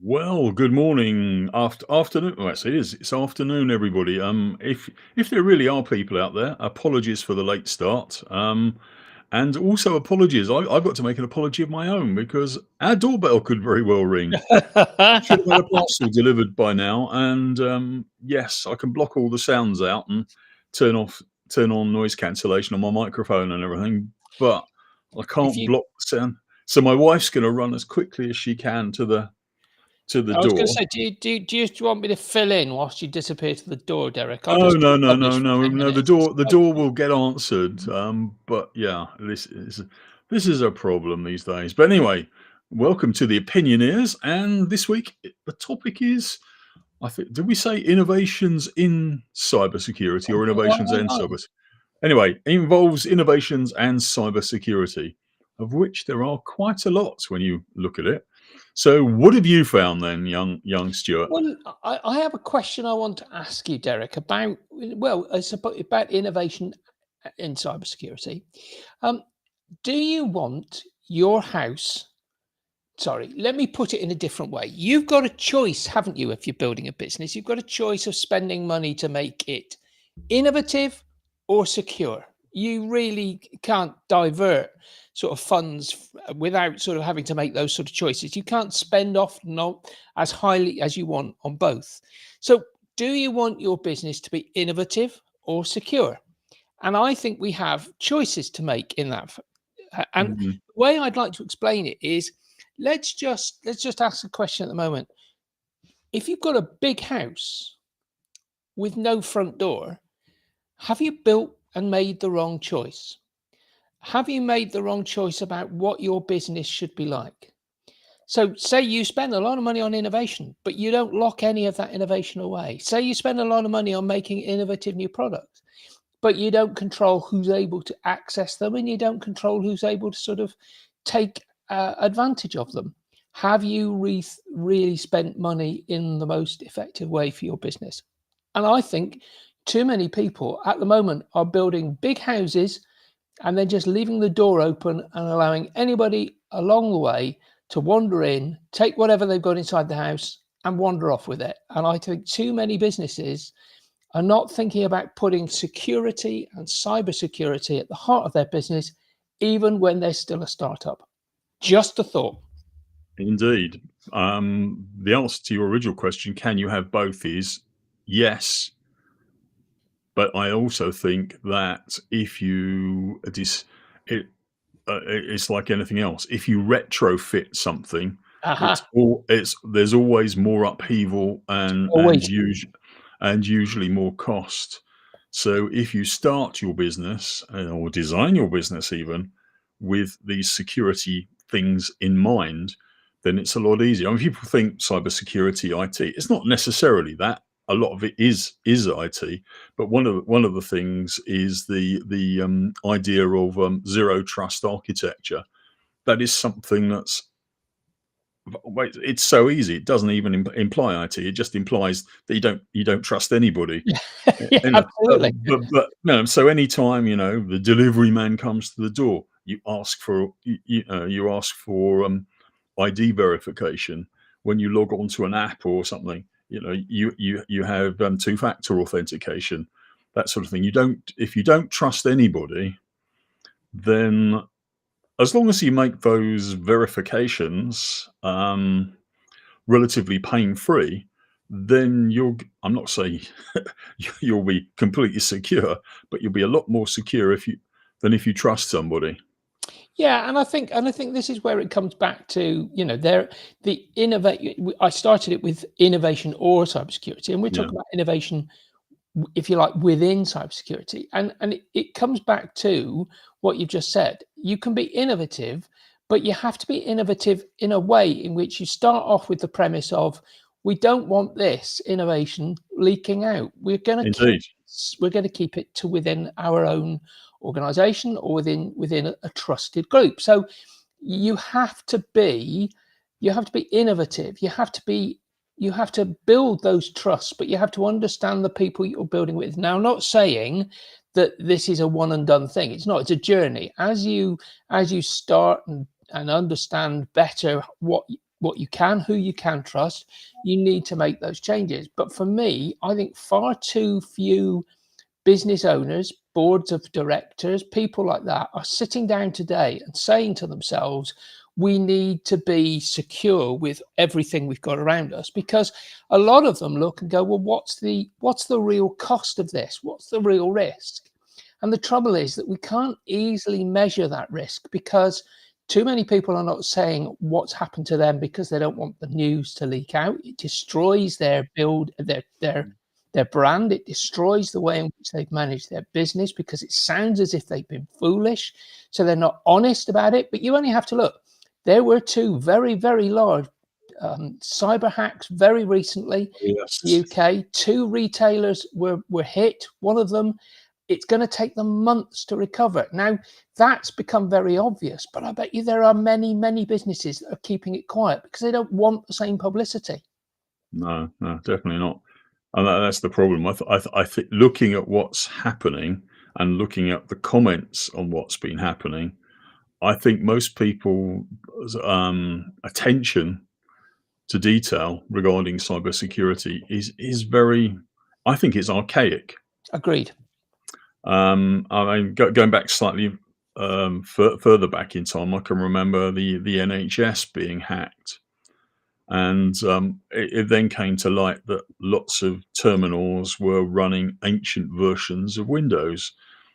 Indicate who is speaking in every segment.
Speaker 1: Well, good morning, afternoon. Well, actually, it's afternoon, everybody. If there really are people out there, apologies for the late start. And also apologies. I've got to make an apology of my own because our doorbell could very well ring. Should have had a parcel delivered by now. And yes, I can block all the sounds out and turn off, turn on noise cancellation on my microphone and everything, but I
Speaker 2: If
Speaker 1: can't
Speaker 2: you,
Speaker 1: block the sound. So my wife's going to run as quickly as she can to the
Speaker 2: I was going to
Speaker 1: door.
Speaker 2: say, do you want me to fill in whilst you disappear to the door, Derek? I'll
Speaker 1: Oh,
Speaker 2: just
Speaker 1: no, no, no,
Speaker 2: rubbish for
Speaker 1: no,
Speaker 2: 10
Speaker 1: no, the
Speaker 2: minutes.
Speaker 1: door the
Speaker 2: Oh,
Speaker 1: door will get answered, but yeah, this is a problem these days. But anyway, welcome to the Opinioneers, and this week the topic is, I think, did we say innovations in cybersecurity or innovations and
Speaker 2: oh,
Speaker 1: cyber? Anyway, it involves innovations and cybersecurity, of which there are quite a lot when you look at it. So, what have you found then, young Stuart?
Speaker 2: well, I have a question I want to ask you, Derek, I suppose about innovation in cybersecurity. Um, do you want your house? Sorry, let me put it in a different way. You've got a choice, haven't you, if you're building a business? You've got a choice of spending money to make it innovative or secure. You really can't divert sort of funds without sort of having to make those sort of choices. You can't spend off not as highly as you want on both. So, do you want your business to be innovative or secure? And I think we have choices to make in that. And
Speaker 1: Mhm.
Speaker 2: the way I'd like to explain it is let's just ask a question at the moment. If you've got a big house with no front door, have you built and made the wrong choice? Have you made the wrong choice about what your business should be like? So, say you spend a lot of money on innovation, but you don't lock any of that innovation away. Say you spend a lot of money on making innovative new products, but you don't control who's able to access them and you don't control who's able to sort of take advantage of them. Have you really spent money in the most effective way for your business? And I think too many people at the moment are building big houses and they're just leaving the door open and allowing anybody along the way to wander in, take whatever they've got inside the house and wander off with it. And I think too many businesses are not thinking about putting security and cybersecurity at the heart of their business, even when they're still a startup. Just a thought.
Speaker 1: Indeed. The answer to your original question, can you have both, is yes. But I also think that if you it, it's like anything else. If you retrofit something,
Speaker 2: Aha.
Speaker 1: it's there's always more upheaval
Speaker 2: Always.
Speaker 1: and usually more cost. So if you start your business or design your business even with these security things in mind, then it's a lot easier. I mean, people think cybersecurity, IT. It's not necessarily that. A lot of it is IT, but one of the things is the idea of zero trust architecture. That is something that's, wait, it's so easy. It doesn't even imply IT. It just implies that you don't trust anybody.
Speaker 2: Yeah,
Speaker 1: You know,
Speaker 2: absolutely.
Speaker 1: but no. So anytime the delivery man comes to the door, you ask for ID verification. When you log onto an app or something, you have two-factor authentication, that sort of thing. If you don't trust anybody, then as long as you make those verifications relatively pain-free, then I'm not saying you'll be completely secure, but you'll be a lot more secure if you trust somebody.
Speaker 2: Yeah, and I think this is where it comes back to, there the innovate. I started it with innovation or cybersecurity, and we're
Speaker 1: Yeah,
Speaker 2: talking about innovation, if you like, within cybersecurity. And it comes back to what you've just said. You can be innovative, but you have to be innovative in a way in which you start off with the premise of we don't want this innovation leaking out.
Speaker 1: indeed.
Speaker 2: We're going to keep it to within our own organization or within a trusted group. So you have to be innovative. You have to build those trusts, but you have to understand the people you're building with. Now, I'm not saying that this is a one and done thing. It's not. It's a journey. As you start and understand better what what you can, who you can trust, you need to make those changes. But for me, I think far too few business owners, boards of directors, people like that are sitting down today and saying to themselves, we need to be secure with everything we've got around us, because a lot of them look and go, well, what's the real cost of this? What's the real risk? And the trouble is that we can't easily measure that risk, because too many people are not saying what's happened to them because they don't want the news to leak out. It destroys their their brand. It destroys the way in which they've managed their business, because it sounds as if they've been foolish. So they're not honest about it. But you only have to look. There were two very, very large cyber hacks very recently.
Speaker 1: Yes.
Speaker 2: UK, two retailers were hit. One of them, it's going to take them months to recover. Now, that's become very obvious, but I bet you there are many, many businesses that are keeping it quiet because they don't want the same publicity.
Speaker 1: No, no, definitely not. And that's the problem. I think looking at what's happening and looking at the comments on what's been happening, I think most people's attention to detail regarding cybersecurity is very, I think it's archaic.
Speaker 2: Agreed.
Speaker 1: I mean, going back slightly further back in time, I can remember the NHS being hacked, and it then came to light that lots of terminals were running ancient versions of Windows.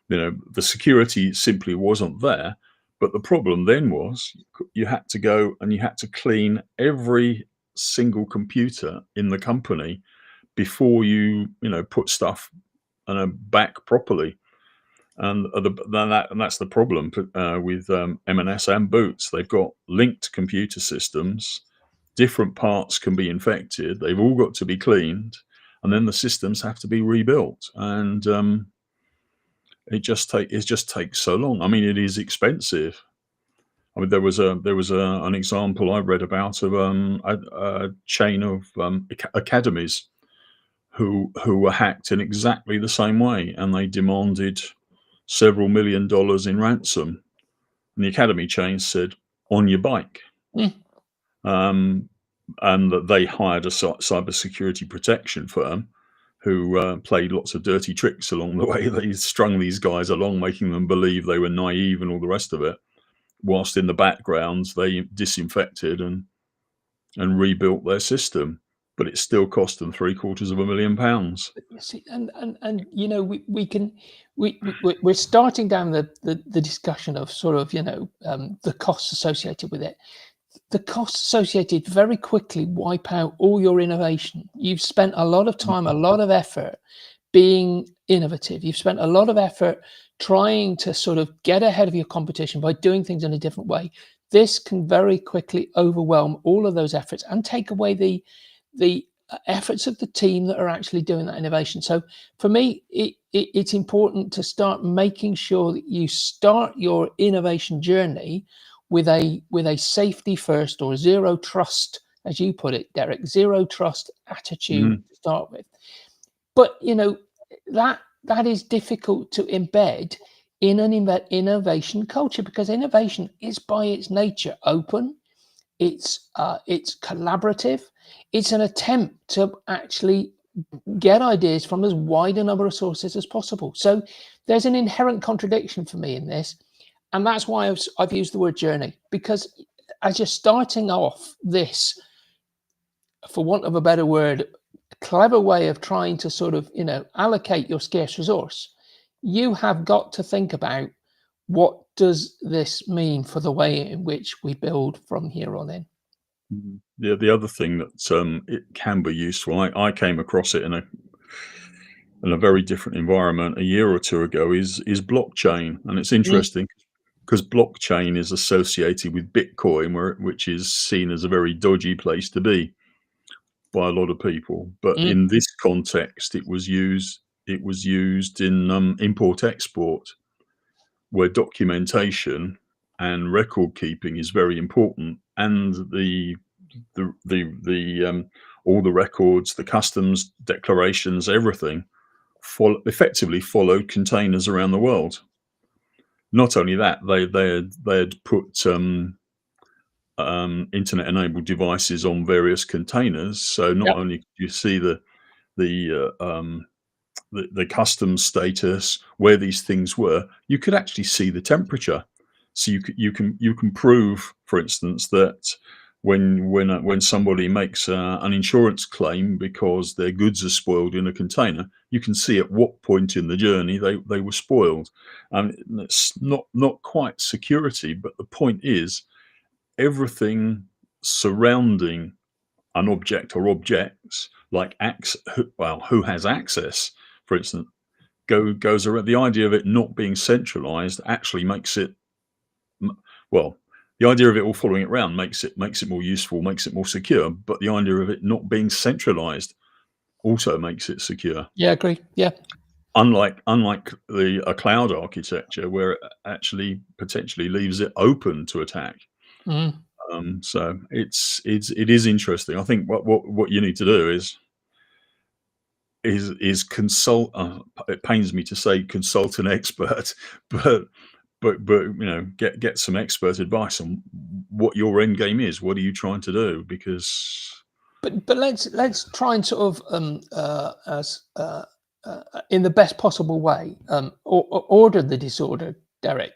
Speaker 1: You know, the security simply wasn't there. But the problem then was you had to go and you had to clean every single computer in the company before you put stuff back properly. And that's the problem with M&S and Boots. They've got linked computer systems. Different parts can be infected. They've all got to be cleaned, and then the systems have to be rebuilt. And it just takes so long. I mean, it is expensive. I mean, there was an example I read about of a chain of academies who were hacked in exactly the same way, and they demanded several $1 million in ransom. And the academy chain said, "On your bike."
Speaker 2: Mm.
Speaker 1: And that they hired a cybersecurity protection firm who played lots of dirty tricks along the way. They strung these guys along, making them believe they were naive and all the rest of it, whilst in the background they disinfected and rebuilt their system. But it still cost them £750,000.
Speaker 2: See, and we're starting down the discussion of sort of the costs associated with it. The costs associated very quickly wipe out all your innovation. You've spent a lot of time, a lot of effort being innovative. You've spent a lot of effort trying to sort of get ahead of your competition by doing things in a different way. This can very quickly overwhelm all of those efforts and take away the efforts of the team that are actually doing that innovation. So for me, it's important to start making sure that you start your innovation journey with a safety first, or zero trust, as you put it, Derek, zero trust attitude to start with. But that is difficult to embed in an innovation culture, because innovation is by its nature open. It's collaborative. It's an attempt to actually get ideas from as wide a number of sources as possible. So there's an inherent contradiction for me in this. And that's why I've used the word journey, because as you're starting off this, for want of a better word, clever way of trying to sort of, allocate your scarce resource, you have got to think about, what does this mean for the way in which we build from here on in?
Speaker 1: The other thing that it can be useful, I came across it in a very different environment a year or two ago, is blockchain. And it's
Speaker 2: Mm,
Speaker 1: interesting because blockchain is associated with Bitcoin, which is seen as a very dodgy place to be by a lot of people. But
Speaker 2: mm,
Speaker 1: in this context, it was used in import export, where documentation and record keeping is very important, and the all the records, the customs declarations, everything effectively followed containers around the world. Not only that, they had put internet-enabled devices on various containers. So not
Speaker 2: Yep.
Speaker 1: only could you see the custom status, where these things were, you could actually see the temperature. So you can prove, for instance, that when somebody makes an insurance claim because their goods are spoiled in a container, you can see at what point in the journey they were spoiled. And it's not quite security, but the point is everything surrounding an object or objects, like who has access, for instance, goes around. The idea of it not being centralized actually makes it well. The idea of it all following it around makes it more useful, makes it more secure. But the idea of it not being centralized also makes it secure.
Speaker 2: Yeah, agree. Yeah.
Speaker 1: Unlike a cloud architecture where it actually potentially leaves it open to attack.
Speaker 2: Mhm.
Speaker 1: So it is interesting. I think what you need to do is consult. It pains me to say consult an expert, but get some expert advice on what your end game is. What are you trying to do? Because
Speaker 2: But let's try and sort of as in the best possible way order the disorder, Derek.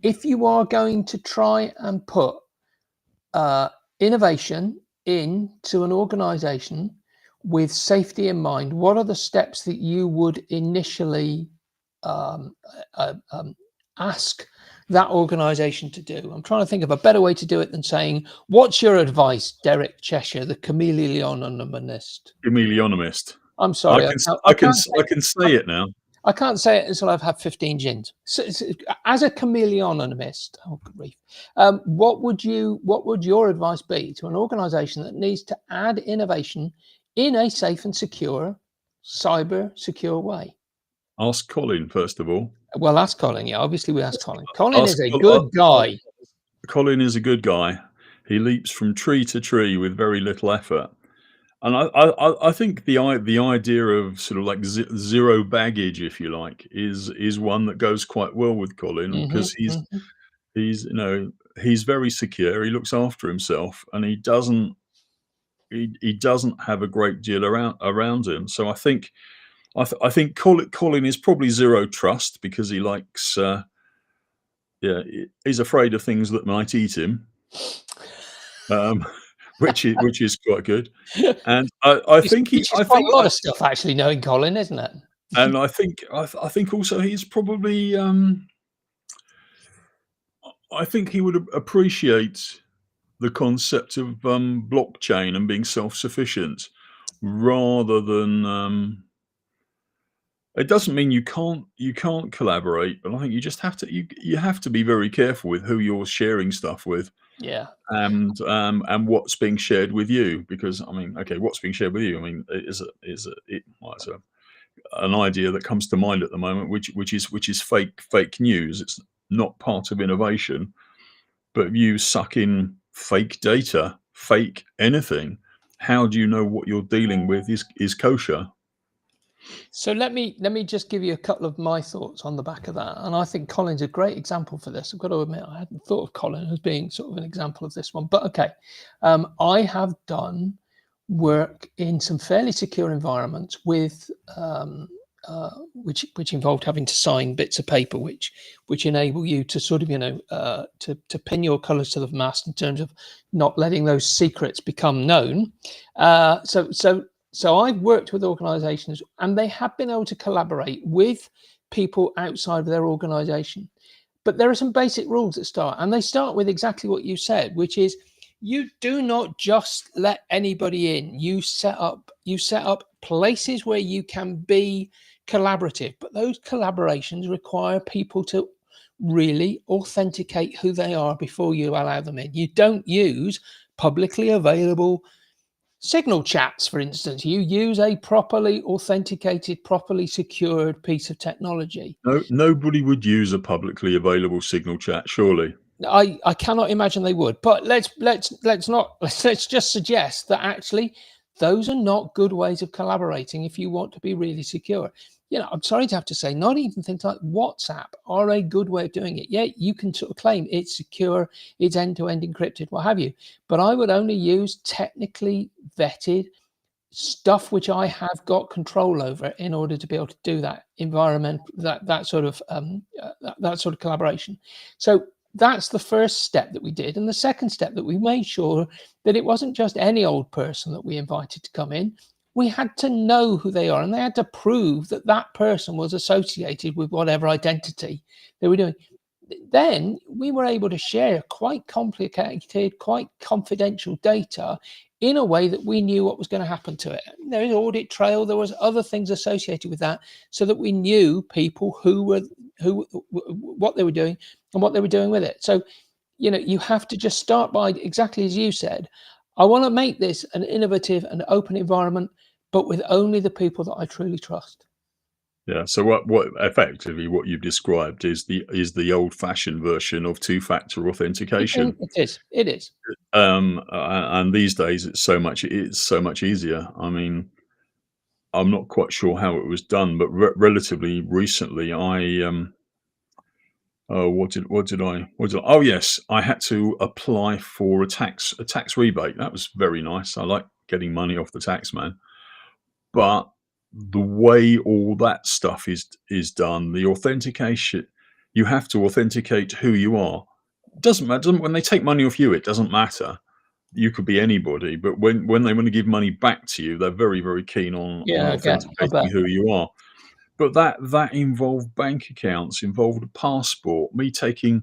Speaker 2: If you are going to try and put innovation into an organization with safety in mind, what are the steps that you would initially um, ask that organization to do? I'm trying to think of a better way to do it than saying, what's your advice, Derek Cheshire, the chameleonomist?
Speaker 1: Chameleonomist.
Speaker 2: I'm
Speaker 1: I
Speaker 2: sorry,
Speaker 1: can s-
Speaker 2: I can't say
Speaker 1: I can say it now.
Speaker 2: I can't say it until I've had 15 gins. So, as a chameleonomist, oh grief, what would your advice be to an organisation that needs to add innovation in a safe and secure, cyber secure way?
Speaker 1: Ask Colin first of all.
Speaker 2: Well, ask Colin. Yeah, obviously we ask Colin. Colin
Speaker 1: Ask
Speaker 2: is a
Speaker 1: Col-
Speaker 2: good guy.
Speaker 1: Colin is a good guy. He leaps from tree to tree with very little effort. And I think the idea of sort of like zero baggage, if you like, is one that goes quite well with Colin
Speaker 2: Hmm.
Speaker 1: because
Speaker 2: Hmm.
Speaker 1: he's very secure. He looks after himself, and he doesn't have a great deal around him. So I think Colin is probably zero trust because he likes he's afraid of things that might eat him, um, which is quite good. And
Speaker 2: Which is quite a lot of stuff, actually, knowing Colin, isn't it?
Speaker 1: I think also he's probably I think he would appreciate the concept of blockchain and being self-sufficient rather than it doesn't mean you can't collaborate, but I think you just have to you have to be very careful with who you're sharing stuff with
Speaker 2: Yeah.
Speaker 1: and what's being shared with you because I mean okay what's being shared with you I mean well, it's an idea that comes to mind at the moment, which is fake news. It's not part of innovation, but you suck in fake data, fake anything. How do you know what you're dealing with is kosher?
Speaker 2: So let me just give you a couple of my thoughts on the back of that. And I think Colin's a great example for this. I've got to admit, I hadn't thought of Colin as being sort of an example of this one. But okay, I have done work in some fairly secure environments with which involved having to sign bits of paper, which enable you to sort of to pin your colours to the mast in terms of not letting those secrets become known. So I've worked with organisations, and they have been able to collaborate with people outside of their organisation. But there are some basic rules that start, and they start with exactly what you said, which is you do not just let anybody in. You set up places where you can be collaborative, but those collaborations require people to really authenticate who they are before you allow them in. You don't use publicly available Signal chats, for instance. You use a properly authenticated, properly secured piece of technology.
Speaker 1: No, nobody would use a publicly available signal chat, surely.
Speaker 2: I cannot imagine they would. But let's just suggest that actually those are not good ways of collaborating if you want to be really secure. I'm sorry to have to say, not even things like WhatsApp are a good way of doing it. Yeah, you can sort of claim it's secure, it's end-to-end encrypted, what have you. But I would only use technically vetted stuff which I have got control over in order to be able to do that environment, that sort of collaboration. So that's the first step that we did. And the second step, that we made sure that it wasn't just any old person that we invited to come in. We had to know who they are, and they had to prove that that person was associated with whatever identity they were doing. Then we were able to share quite complicated, quite confidential data in a way that we knew what was going to happen to it. There is audit trail, there was other things associated with that, so that we knew people what they were doing and what they were doing with it. So, you have to just start by, exactly as you said, I want to make this an innovative and open environment, but with only the people that I truly trust.
Speaker 1: Yeah. So what effectively what you've described is the old-fashioned version of two-factor authentication.
Speaker 2: It is. It is.
Speaker 1: And these days it's so much easier. I mean, I'm not quite sure how it was done, but relatively recently, oh yes, I had to apply for a tax rebate. That was very nice. I like getting money off the tax man. But the way all that stuff is done, the authentication, you have to authenticate who you are. Doesn't matter when they take money off you. It doesn't matter. You could be anybody, but when they want to give money back to you, they're very, very keen on
Speaker 2: Yeah, I bet.
Speaker 1: authenticating who you are. But that involved bank accounts, involved a passport, logging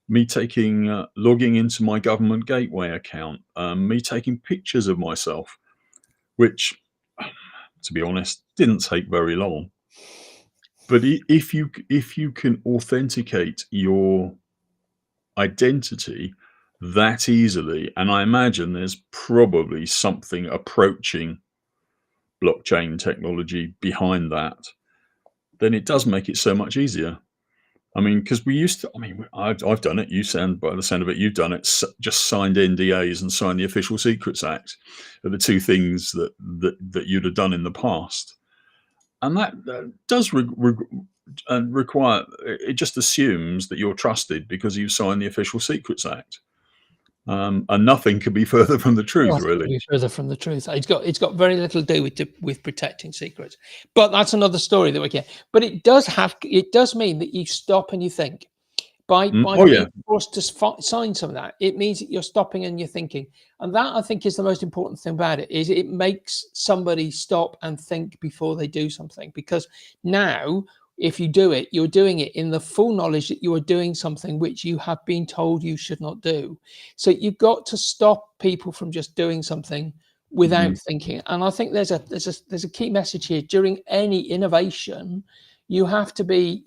Speaker 1: into my government gateway account, me taking pictures of myself, which, to be honest, didn't take very long. But if you can authenticate your identity that easily, and I imagine there's probably something approaching blockchain technology behind that, then it does make it so much easier. I mean, because we used to, I mean, I've done it. By the sound of it, you've done it. Just signed NDAs and signed the Official Secrets Act are the two things that you'd have done in the past. And that does require, it just assumes that you're trusted because you've signed the Official Secrets Act. And nothing could be further from the truth,
Speaker 2: Nothing could
Speaker 1: really.
Speaker 2: be further from the truth. It's got very little to do with protecting secrets, but that's another story that we get. But it does mean that you stop and you think. By
Speaker 1: Oh,
Speaker 2: being
Speaker 1: yeah.
Speaker 2: forced to sign some of that, it means that you're stopping and you're thinking, and that, I think, is the most important thing about it. Is it makes somebody stop and think before they do something, because now, if you do it, you're doing it in the full knowledge that you are doing something which you have been told you should not do. So you've got to stop people from just doing something without
Speaker 1: Mhm.
Speaker 2: thinking. And I think there's a key message here. During any innovation, you have to be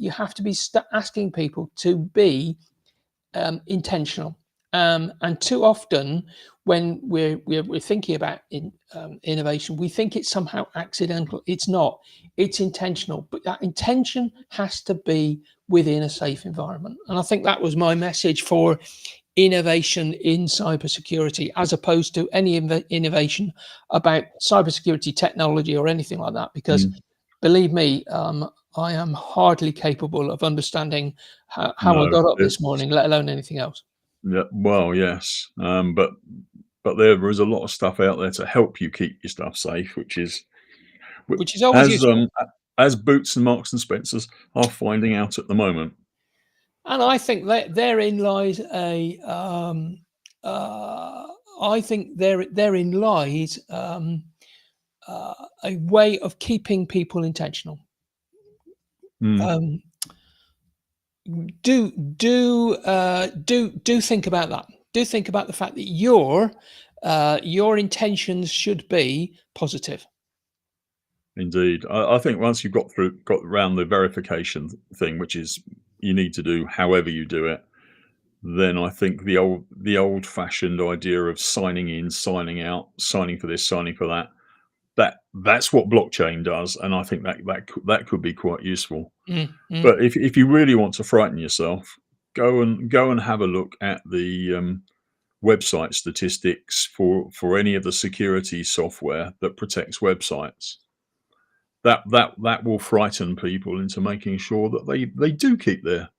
Speaker 2: asking people to be intentional. And too often, when we're thinking about innovation, we think it's somehow accidental. It's not. It's intentional, but that intention has to be within a safe environment. And I think that was my message for innovation in cybersecurity, as opposed to any innovation about cybersecurity technology or anything like that. Because
Speaker 1: Mm.
Speaker 2: believe me, I am hardly capable of understanding how I
Speaker 1: No,
Speaker 2: got up this
Speaker 1: it's
Speaker 2: morning, let alone anything else.
Speaker 1: yeah, well, yes, but there is a lot of stuff out there to help you keep your stuff safe, which is
Speaker 2: Which is always
Speaker 1: as
Speaker 2: useful.
Speaker 1: as Boots and Marks and Spencers are finding out at the moment.
Speaker 2: And I think that therein lies uh, I think therein lies a way of keeping people intentional.
Speaker 1: Mm,
Speaker 2: Um, do think about that. Do think about the fact that your intentions should be positive.
Speaker 1: indeed, I think once you've got around the verification thing, which is you need to do however you do it, then I think the old-fashioned idea of signing in, signing out, signing for this, signing for that, that's what blockchain does, and I think that could be quite useful.
Speaker 2: Mm, mm.
Speaker 1: But if you really want to frighten yourself, go and have a look at the website statistics for any of the security software that protects websites. that will frighten people into making sure that they do keep their.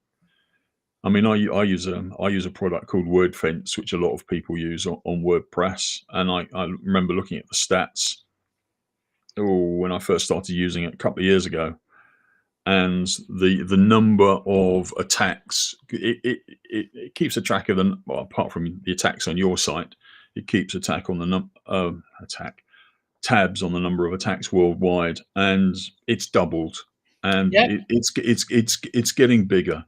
Speaker 1: I mean, I use a product called WordFence, which a lot of people use on WordPress, and I remember looking at the stats. When I first started using it a couple of years ago, and the number of attacks, it keeps a track of them. Well, apart from the attacks on your site, it keeps attack on the tabs on the number of attacks worldwide, and it's doubled, and
Speaker 2: Yeah,
Speaker 1: it's getting bigger.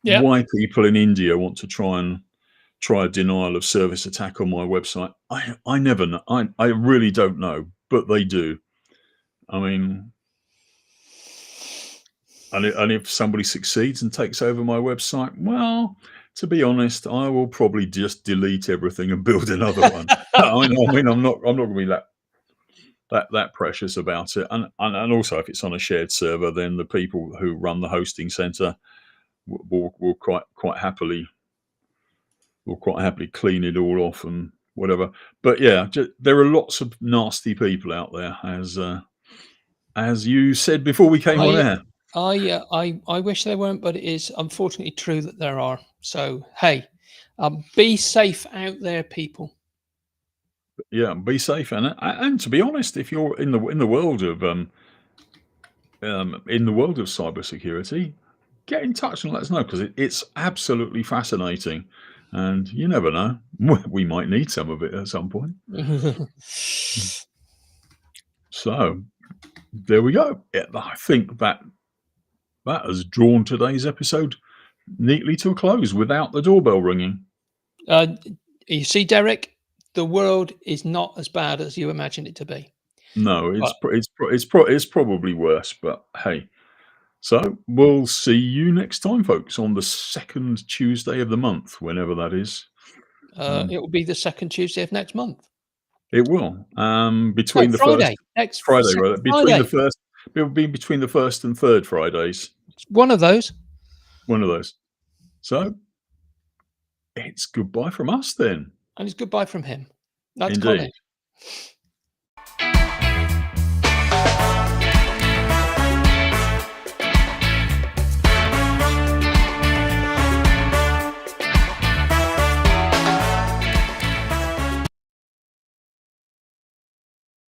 Speaker 2: yeah.
Speaker 1: Why people in India want to try a denial of service attack on my website, I never know. I really don't know, but they do. I mean, and if somebody succeeds and takes over my website, well, to be honest, I will probably just delete everything and build another one. I mean, I'm not going to be that precious about it. And also, if it's on a shared server, then the people who run the hosting center will quite happily clean it all off and whatever. But yeah, there are lots of nasty people out there, as you said before we came on
Speaker 2: I
Speaker 1: air.
Speaker 2: I wish there weren't, but it is unfortunately true that there are. So hey, be safe out there, people.
Speaker 1: Yeah, be safe, and to be honest, if you're in the world of cybersecurity, get in touch and let us know, because it's absolutely fascinating, and you never know, we might need some of it at some point. So there we go. Yeah, I think that has drawn today's episode neatly to a close without the doorbell ringing.
Speaker 2: You see, Derek, the world is not as bad as you imagine it to be.
Speaker 1: No,
Speaker 2: But
Speaker 1: it's probably worse, but hey. So we'll see you next time, folks, on the second Tuesday of the month, whenever that is.
Speaker 2: it will be the second Tuesday of next month.
Speaker 1: It will.
Speaker 2: No,
Speaker 1: Between the first
Speaker 2: Friday. Next
Speaker 1: Friday,
Speaker 2: second
Speaker 1: rather, between the
Speaker 2: Friday.
Speaker 1: first, it will be between the first and third Fridays.
Speaker 2: One of those.
Speaker 1: One of those. So it's goodbye from us then.
Speaker 2: And it's goodbye from him. That's
Speaker 1: Indeed.
Speaker 2: Colin.